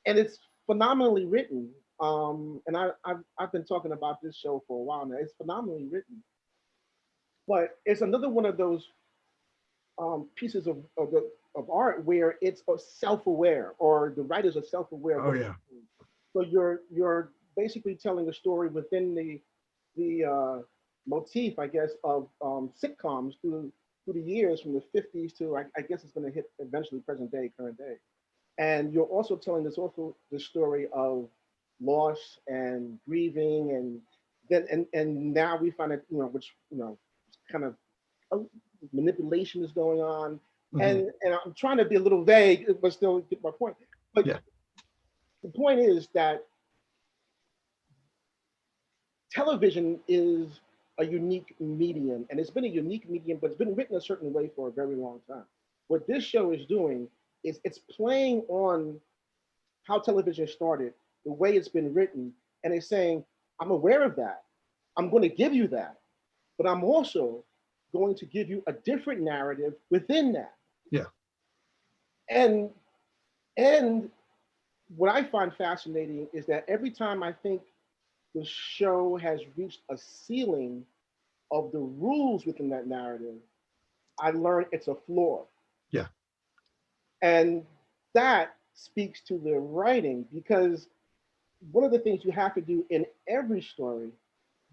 and it's phenomenally written. And I've been talking about this show for a while now. It's phenomenally written, but it's another one of those pieces of art where it's self-aware, or the writers are self-aware. Oh yeah. So you're basically telling a story within the motif, I guess, of sitcoms through the years from the 50s to I guess it's going to hit eventually current day. And you're also telling the story of loss and grieving, and then and now we find it, which kind of manipulation is going on. Mm-hmm. And I'm trying to be a little vague, but still get my point. But yeah. The point is that television is a unique medium, and it's been a unique medium, but it's been written a certain way for a very long time. What this show is doing is it's playing on how television started, the way it's been written, and it's saying, I'm aware of that. I'm going to give you that, but I'm also going to give you a different narrative within that. Yeah. And what I find fascinating is that every time I think the show has reached a ceiling of the rules within that narrative, I learn it's a flaw. Yeah. And that speaks to the writing, because one of the things you have to do in every story,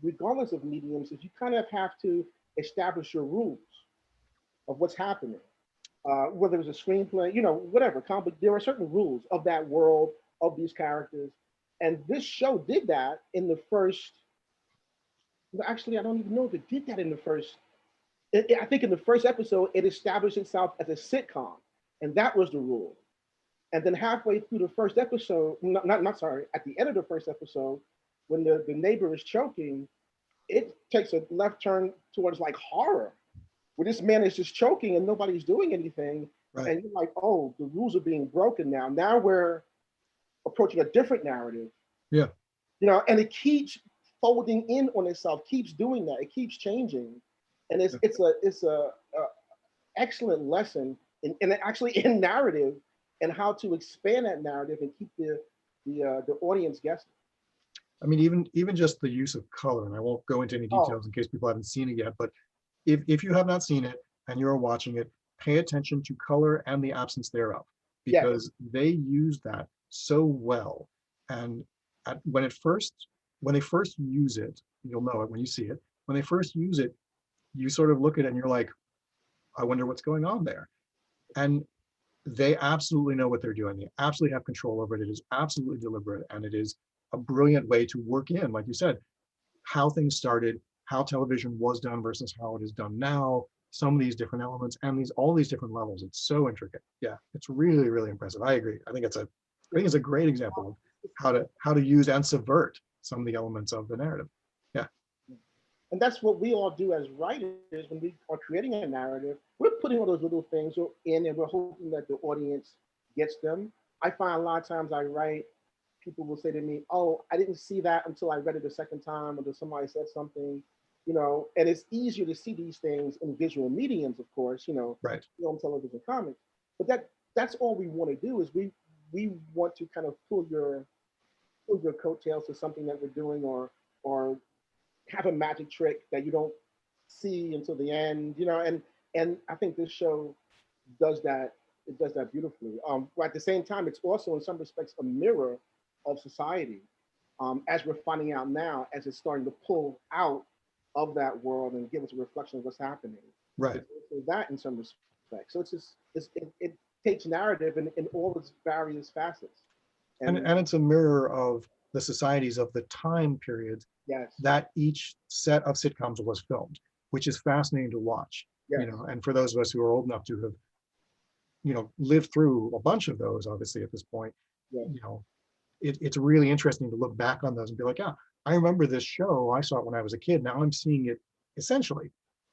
regardless of mediums, is you kind of have to establish your rules of what's happening. Whether it's a screenplay, whatever, there are certain rules of that world, of these characters. And this show did that in the first. Actually, I don't even know if it did that in the first. I think in the first episode, it established itself as a sitcom, and that was the rule. And then halfway through the first episode, not sorry, at the end of the first episode, when the neighbor is choking, it takes a left turn towards like horror, where this man is just choking and nobody's doing anything. Right. And you're like, oh, the rules are being broken now. Now we're approaching a different narrative. Yeah. And it keeps folding in on itself, keeps doing that. It keeps changing. And it's a excellent lesson in actually in narrative and how to expand that narrative and keep the audience guessing. I mean, even just the use of color, and I won't go into any details in case people haven't seen it yet, but if you have not seen it and you're watching it, pay attention to color and the absence thereof, because they use that so well. And when they first use it, you'll know it when you see it. When they first use it, you sort of look at it and you're like, I wonder what's going on there. And they absolutely know what they're doing. They absolutely have control over it. It is absolutely deliberate, and it is a brilliant way to work in, like you said, how things started, how television was done versus how it is done now, some of these different elements and all these different levels. It's so intricate. Yeah, it's really, really impressive. I agree. I think it's a great example of how to use and subvert some of the elements of the narrative. Yeah. And that's what we all do as writers when we are creating a narrative. We're putting all those little things in and we're hoping that the audience gets them. I find a lot of times I write, people will say to me, oh, I didn't see that until I read it a second time, or somebody said something, and it's easier to see these things in visual mediums, of course, right. Film, television, comics. But that's all we want to do is we want to kind of pull your coattails to something that we're doing or have a magic trick that you don't see until the end, and I think this show does that. It does that beautifully. But at the same time, it's also in some respects a mirror of society, as we're finding out now, as it's starting to pull out of that world and give us a reflection of what's happening. Right. So that in some respects. So it takes narrative in all its various facets. And it's a mirror of the societies of the time period that each set of sitcoms was filmed, which is fascinating to watch. Yes. And for those of us who are old enough to have lived through a bunch of those, obviously at this point, it's really interesting to look back on those and be like, yeah, I remember this show. I saw it when I was a kid. Now I'm seeing it essentially,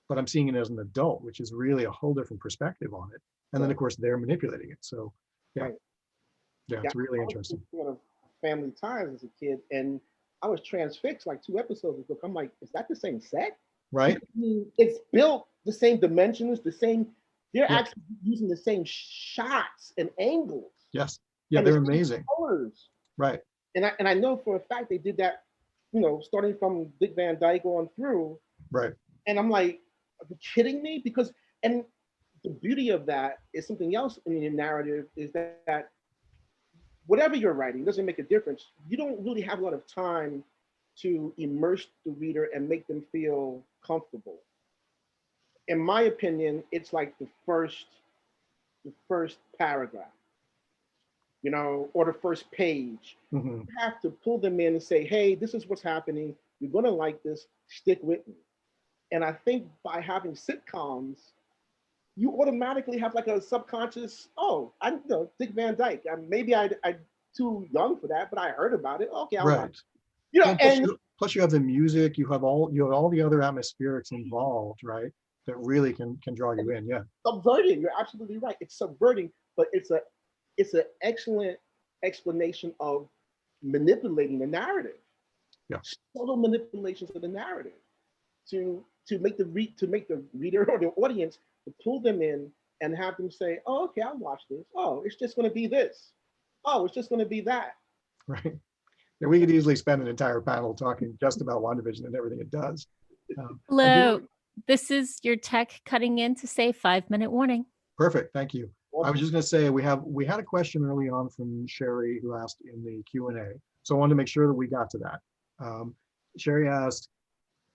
but I'm seeing it as an adult, which is really a whole different perspective on it. And then of course they're manipulating it. So it's really interesting. I Family Ties as a kid, and I was transfixed like 2 episodes ago. I'm like, is that the same set? Right. I mean, it's built the same dimensions, the same. They're actually using the same shots and angles. Yes. Yeah, they're amazing. Colors. Right. And I know for a fact they did that, starting from Dick Van Dyke on through. Right. And I'm like, are you kidding me? And the beauty of that is something else in your narrative is that whatever you're writing doesn't make a difference. You don't really have a lot of time to immerse the reader and make them feel comfortable. In my opinion, it's like the first paragraph, or the first page. Mm-hmm. You have to pull them in and say, hey, this is what's happening. You're going to like this. Stick with me. And I think by having sitcoms, you automatically have like a subconscious, I know Dick Van Dyke. Maybe I'm too young for that, but I heard about it. Okay, I'll watch it. Plus you have the music, you have all the other atmospherics involved, right? That really can draw you in. Yeah. Subverting, you're absolutely right. It's subverting, but it's an excellent explanation of manipulating the narrative. Yeah. Subtle manipulations of the narrative to make the reader or the audience to pull them in and have them say, oh, okay, I'll watch this. Oh, it's just going to be this. Oh, it's just going to be that. Right. And we could easily spend an entire panel talking just about WandaVision and everything it does. Hello, this is your tech cutting in to say 5-minute warning. Perfect, thank you. I was just going to say we had a question early on from Sherry who asked in the Q&A, so I wanted to make sure that we got to that. Sherry asked,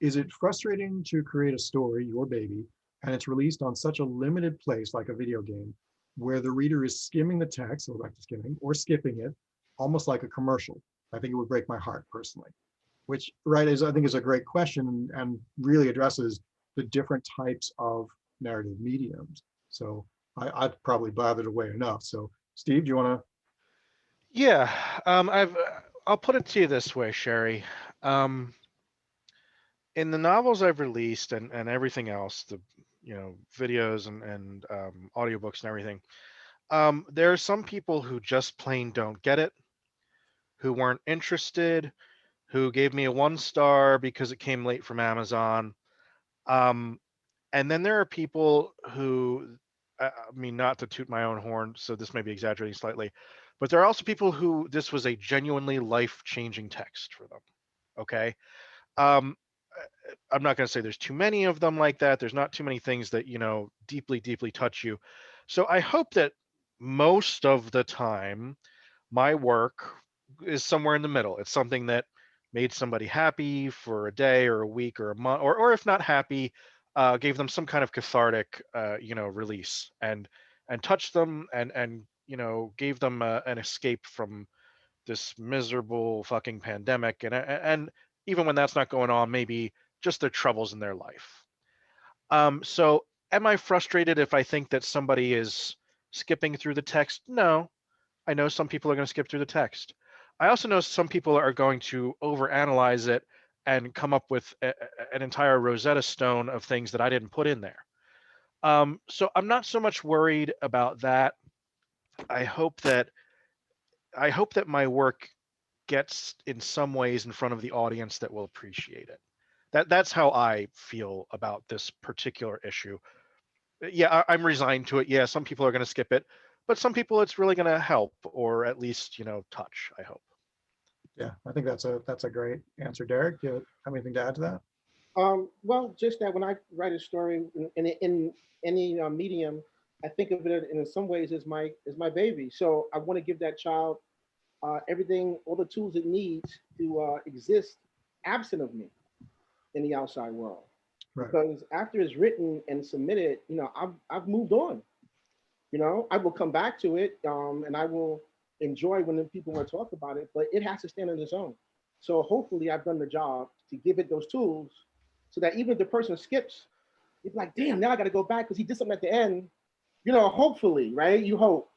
is it frustrating to create a story, your baby, and it's released on such a limited place like a video game, where the reader is skimming the text, or like skimming, or skipping it, almost like a commercial? I think it would break my heart personally. Which, right, I think is a great question and really addresses the different types of narrative mediums. So I've probably blathered away enough. So Steve, do you want to? Yeah, I'll put it to you this way, Sherry. In the novels I've released and everything else, the videos and audiobooks and everything, there are some people who just plain don't get it, who weren't interested, who gave me a 1 star because it came late from Amazon. And then there are people who, I mean, not to toot my own horn, so this may be exaggerating slightly, but there are also people who this was a genuinely life-changing text for them. Okay. Um, I'm not going to say there's too many of them like that. There's not too many things that, deeply, deeply touch you. So I hope that most of the time my work is somewhere in the middle. It's something that made somebody happy for a day or a week or a month, or if not happy, gave them some kind of cathartic, release and touched them and gave them an escape from this miserable fucking pandemic. And even when that's not going on, maybe just their troubles in their life. So am I frustrated if I think that somebody is skipping through the text? No. I know some people are going to skip through the text. I also know some people are going to overanalyze it and come up with an entire Rosetta Stone of things that I didn't put in there. So I'm not so much worried about that. I hope that my work gets in some ways in front of the audience that will appreciate it. That's how I feel about this particular issue. Yeah, I'm resigned to it. Yeah, some people are going to skip it, but some people it's really going to help, or at least touch, I hope. Yeah, I think that's a great answer. Derek, do you have anything to add to that? Well, just that when I write a story in any medium, I think of it in some ways as my baby. So I want to give that child everything, all the tools it needs to exist absent of me in the outside world. Right. Because after it's written and submitted, I've moved on. I will come back to it, and I will enjoy when the people want to talk about it, but it has to stand on its own. So hopefully I've done the job to give it those tools so that even if the person skips, it's like, damn, now I got to go back because he did something at the end. Hopefully, right? You hope.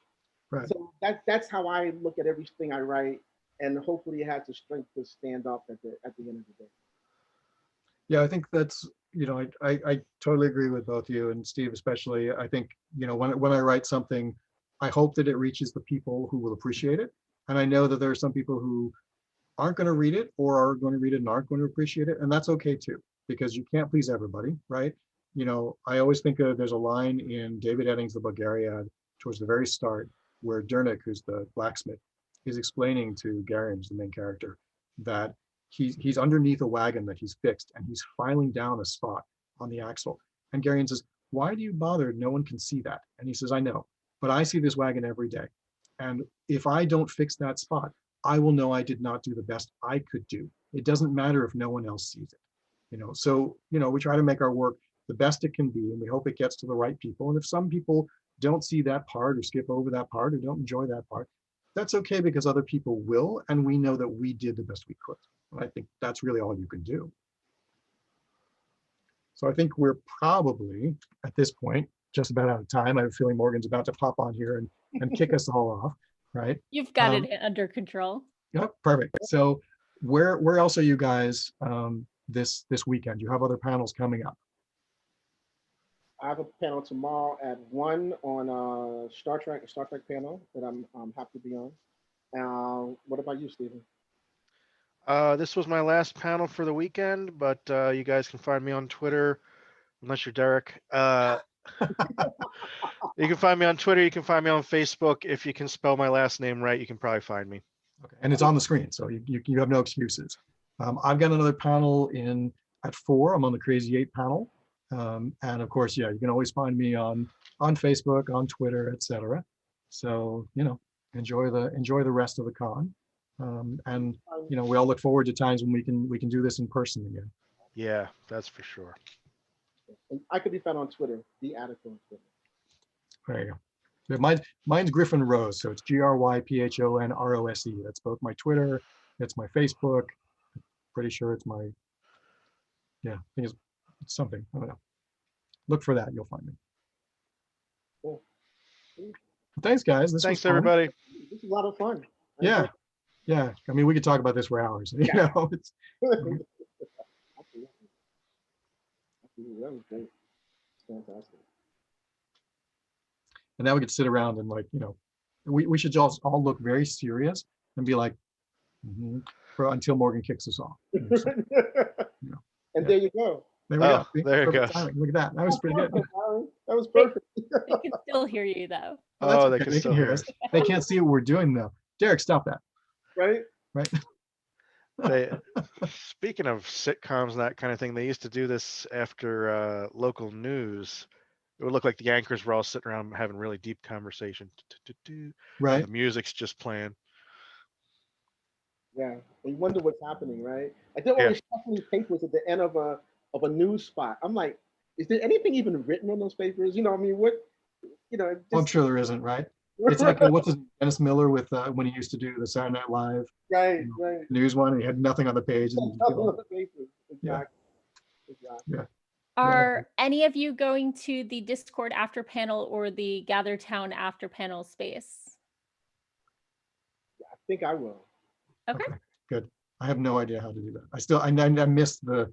Right. So that's how I look at everything I write, and hopefully it has the strength to stand up at the end of the day. Yeah, I think that's, I totally agree with both you and Steve, especially. I think, when I write something, I hope that it reaches the people who will appreciate it. And I know that there are some people who aren't going to read it or are going to read it and aren't going to appreciate it. And that's okay too, because you can't please everybody, right? I always think there's a line in David Eddings' The Bulgariad towards the very start where Dernick, who's the blacksmith, is explaining to Garion, the main character, that he's underneath a wagon that he's fixed and he's filing down a spot on the axle. And Garion says, why do you bother? No one can see that. And he says, I know, but I see this wagon every day. And if I don't fix that spot, I will know I did not do the best I could do. It doesn't matter if no one else sees it. So, we try to make our work the best it can be, and we hope it gets to the right people. And if some people don't see that part or skip over that part or don't enjoy that part, that's okay, because other people will, and we know that we did the best we could. And I think that's really all you can do. So I think we're probably, at this point, just about out of time. I have a feeling Morgan's about to pop on here and kick us all off, right? You've got it under control. Yep, perfect. So where else are you guys this weekend? You have other panels coming up? I have a panel tomorrow at 1 on Star Trek panel that I'm happy to be on. What about you, Stephen? This was my last panel for the weekend, but you guys can find me on Twitter, unless you're Derek. You can find me on Twitter. You can find me on Facebook. If you can spell my last name right, you can probably find me. Okay. And it's on the screen, so you have no excuses. I've got another panel at 4. I'm on the Crazy 8 panel. And of course, yeah, you can always find me on Facebook, on Twitter, etc. So, enjoy the rest of the con. And we all look forward to times when we can do this in person again. Yeah, that's for sure. And I could be found on Twitter, the Attico on Twitter. There you go. Mine's Griffin Rose, so it's GryphonRose. That's both my Twitter It's my Facebook. Pretty sure it's my, yeah, I think it's something. I don't know. Look for that. You'll find me. Cool. Well, thanks, guys. This was Thanks, fun. everybody. This is a lot of fun. Yeah. Yeah. I mean, we could talk about this for hours. You know, it's, Absolutely. Absolutely. That was great. Fantastic. and now we could sit around and like, you know, we should just all look very serious and be like, "Mhm," until Morgan kicks us off. And Yeah. there you go. There we Oh, go. there it Perfect goes. timing. Look at that. That was pretty good. That was perfect. They can still hear you though. Oh, that's Oh, they okay. can They still can hear hear us. us. They can't see what we're doing though. Derek, stop that. Right? Right. They, speaking of sitcoms and that kind of thing, they used to do this after local news. It would look like the anchors were all sitting around having really deep conversation. Right. The music's just playing. Yeah. And you wonder what's happening, right? Like they're Yeah. always shuffling papers at the end of a news spot. I'm like, is there anything even written on those papers? You know, I mean, what, you know, Well, I'm just, sure there isn't, right? It's like what's his Dennis Miller with when he used to do the Saturday Night Live right, right. news one, and he had nothing on the page. And, Nothing on the papers. Yeah. Exactly. yeah. Are any of you going to the Discord after panel or the Gather Town after panel space? I think I will. Okay. Good. I have no idea how to do that. I missed the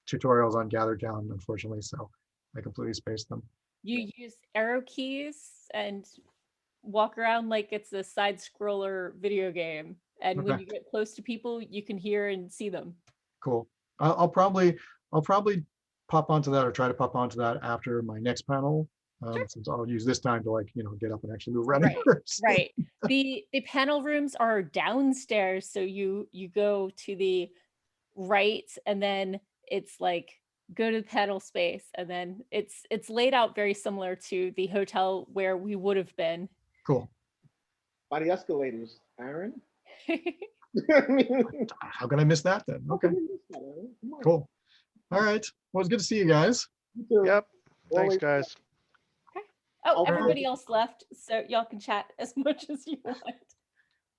tutorials on Gather Town, unfortunately, so I completely spaced them. You use arrow keys and walk around like it's a side scroller video game. And when Okay. you get close to people, you can hear and see them. Cool. I'll probably pop onto that or try to pop onto that after my next panel. Sure. Since I'll use this time to, like, you know, get up and actually move around Right, first. right. The panel rooms are downstairs, so you go to the right, and then it's like go to the panel space, and then it's laid out very similar to the hotel where we would have been. Cool. By the escalators, Aaron. I mean, How can I miss that then? Okay. Come on. Cool. All right. Well, it's good to see you guys. You too. Yep. Thanks, Always- guys. Oh, Alright. everybody else left, so y'all can chat as much as you want.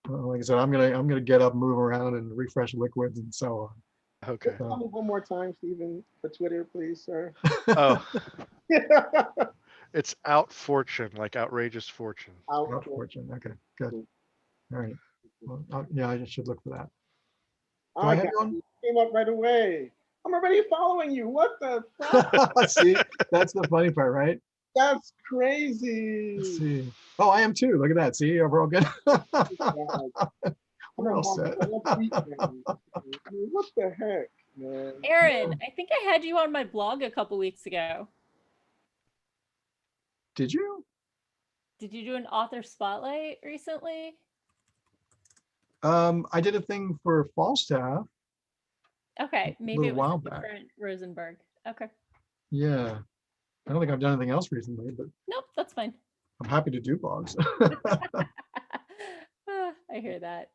Well, like I said, I'm gonna get up, move around, and refresh liquids and so Okay. Just tell me one more time, Stephen, for Twitter, please, sir. Oh, it's Out Fortune, like outrageous fortune. on. Out. Fortune. Okay. Good. Cool. All right. Well, yeah, I should look for that. All Do I right, have guys, you on? you came up right away. I'm already following you. What the fuck? See, that's the funny part, right? That's crazy. Let's see. Oh, I am too. Look at that. See, we're all good. We're all set. What the heck, man? Aaron, I think I had you on my blog a couple weeks ago. Did you? Did you do an author spotlight recently? I did a thing for Falstaff. Okay, maybe little it was while a back. different Rosenberg. Okay. Yeah. I don't think I've done anything else recently, but Nope, that's fine. I'm happy to do blogs. Ah, I hear that.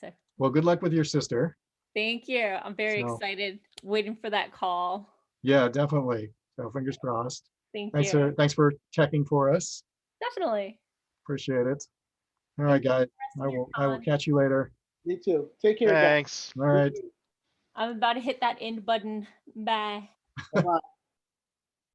So Well, good luck with your sister. thank you. I'm very So- excited, waiting for that call. Yeah, definitely. So fingers crossed. Thank Thanks you. thanks for checking for us. Definitely. Appreciate it. All right, guys. I will catch you later. Me too. Take care, guys. Thanks. All right. I'm about to hit that end button. Bye. Bye-bye.